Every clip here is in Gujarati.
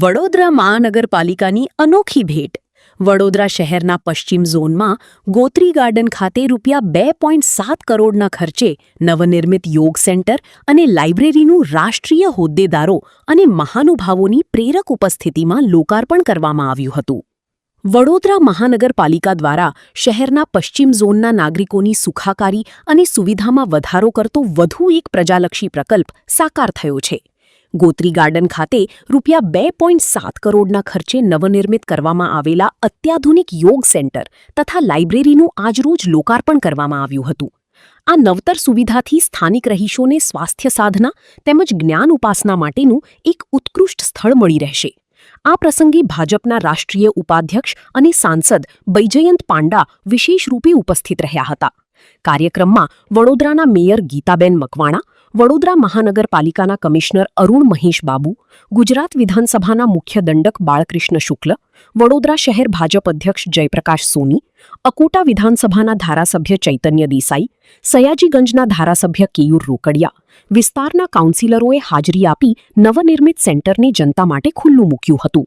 વડોદરા મહાનગરપાલિકાની અનોખી ભેટ. વડોદરા શહેરના પશ્ચિમ ઝોનમાં ગોત્રી ગાર્ડન ખાતે ₹2.7 કરોડના ખર્ચે નવનિર્મિત યોગ સેન્ટર અને લાઇબ્રેરીનું રાષ્ટ્રીય હોદ્દેદારો અને મહાનુભાવોની પ્રેરક ઉપસ્થિતિમાં લોકાર્પણ કરવામાં આવ્યું હતું. વડોદરા મહાનગરપાલિકા દ્વારા શહેરના પશ્ચિમ ઝોનના નાગરિકોની સુખાકારી અને સુવિધામાં વધારો કરતો વધુ એક પ્રજાલક્ષી પ્રકલ્પ સાકાર થયો છે. ગોત્રી ગાર્ડન ખાતે ₹2.7 કરોડના ખર્ચે નવનિર્મિત કરવામાં આવેલા અત્યાધુનિક યોગ સેન્ટર તથા લાઇબ્રેરીનું આજરોજ લોકાર્પણ કરવામાં આવ્યું હતું. આ નવતર સુવિધાથી સ્થાનિક રહીશોને સ્વાસ્થ્ય સાધના તેમજ જ્ઞાન ઉપાસના માટેનું એક ઉત્કૃષ્ટ સ્થળ મળી રહેશે. આ પ્રસંગે ભાજપના રાષ્ટ્રીય ઉપાધ્યક્ષ અને સાંસદ બૈજયંત પાંડા વિશેષ રૂપે ઉપસ્થિત રહ્યા હતા. કાર્યક્રમમાં વડોદરાના મેયર ગીતાબેન મકવાણા, વડોદરા મહાનગરપાલિકાના કમિશનર અરુણ મહેશ બાબુ, ગુજરાત વિધાનસભાના મુખ્ય દંડક બાળકૃષ્ણ શુક્લ, વડોદરા શહેર ભાજપ અધ્યક્ષ જયપ્રકાશ સોની, અકોટા વિધાનસભાના ધારાસભ્ય ચૈતન્ય દેસાઈ, સયાજીગંજના ધારાસભ્ય કેયુર રોકડિયા, વિસ્તારના કાઉન્સિલરોએ હાજરી આપી નવનિર્મિત સેન્ટરને જનતા માટે ખુલ્લું મૂક્યું હતું.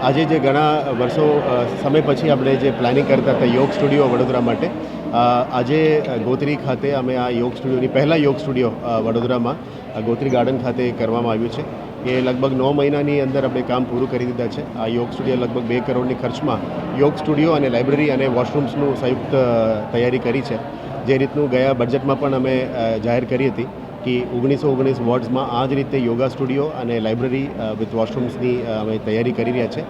આજે જે ઘણા વર્ષો સમય પછી આપણે જે પ્લાનિંગ કરતા હતા યોગ સ્ટુડિયો વડોદરા માટે, આજે ગોત્રી ખાતે અમે આ યોગ સ્ટુડિયોની પહેલાં યોગ સ્ટુડિયો વડોદરામાં ગોત્રી ગાર્ડન ખાતે કરવામાં આવ્યું છે. એ લગભગ 9 મહિનાની અંદર આપણે કામ પૂરું કરી દીધા છે. આ યોગ સ્ટુડિયો લગભગ 2 કરોડની ખર્ચમાં યોગ સ્ટુડિયો અને લાઇબ્રેરી અને વોશરૂમ્સનું સંયુક્ત તૈયારી કરી છે. જે રીતનું ગયા બજેટમાં પણ અમે જાહેર કરી હતી કે 1919 વોર્ડ્સમાં આ જ રીતે યોગા સ્ટુડિયો અને લાઇબ્રેરી વિથ વોશરૂમ્સની અમે તૈયારી કરી રહ્યા છે.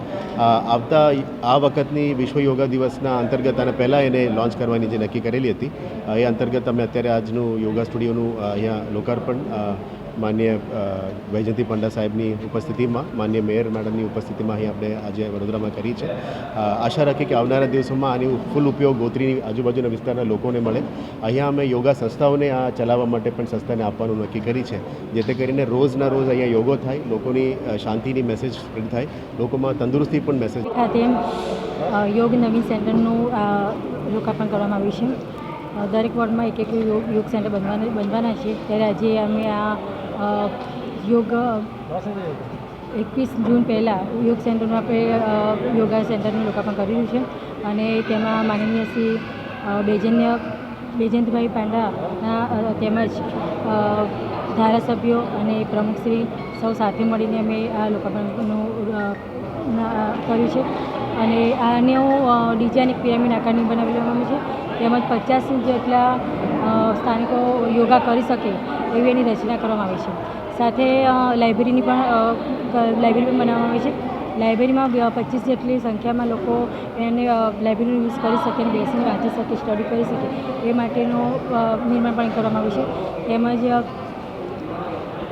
આ વખતની વિશ્વ યોગા દિવસના અંતર્ગત અને પહેલાં એને લોન્ચ કરવાની જે નક્કી કરેલી હતી, એ અંતર્ગત અમે અત્યારે આજનું યોગા સ્ટુડિયોનું અહીંયા લોકાર્પણ માનનીય વૈજયંતી પંડા સાહેબની ઉપસ્થિતિમાં, માનનીય મેયર મેડમની ઉપસ્થિતિમાં અહીં આપણે આજે વડોદરામાં કરી છે. આશા રાખીએ કે આવનારા દિવસોમાં આની ફૂલ ઉપયોગ ગોત્રીની આજુબાજુના વિસ્તારના લોકોને મળે. અહીંયા અમે યોગા સંસ્થાઓને આ ચલાવવા માટે પણ સંસ્થાને આપવાનું નક્કી કરી છે, જેથી કરીને રોજના રોજ અહીંયા યોગો થાય, લોકોની શાંતિની મેસેજ સ્પ્રેડ થાય, લોકોમાં તંદુરસ્તી પણ મેસેજ. યોગ નવીન સેન્ટરનું લોકાર્પણ કરવામાં આવ્યું છે. દરેક વોર્ડમાં એક યોગ સેન્ટર બનવાના છે. ત્યારે આજે અમે આ યોગ 21 જૂન પહેલાં યોગ સેન્ટરનું આપણે યોગા સેન્ટરનું લોકાર્પણ કર્યું છે. અને તેમાં માનનીય શ્રી બૈજયંતભાઈ પાંડાના તેમજ ધારાસભ્યો અને પ્રમુખશ્રી સૌ સાથે મળીને અમે આ લોકાર્પણનું કર્યું છે. અને આને ડિઝાઇન એક પિરામિડ આકારની બનાવી લેવામાં છે. તેમજ 50 જેટલા સ્થાનિકો યોગા કરી શકે એવી એની રચના કરવામાં આવી છે. સાથે લાઇબ્રેરી પણ બનાવવામાં આવી છે. લાઇબ્રેરીમાં 25 જેટલી સંખ્યામાં લોકો એને લાઇબ્રેરીનો યુઝ કરી શકે અને બેસીને વાંચી શકે, સ્ટડી કરી શકે એ માટેનું નિર્માણ પણ કરવામાં આવ્યું છે. તેમજ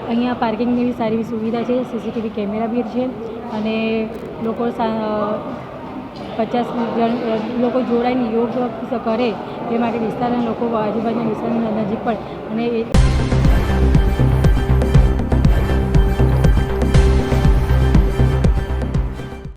અહીંયા પાર્કિંગની એવી સારી એવી સુવિધા છે, CCTV કેમેરા બી છે. અને લોકો 50 જણ લોકો જોડાઈને યોગ કરે એ માટે વિસ્તારના લોકો આજુબાજુના વિસ્તારની નજીક પણ અને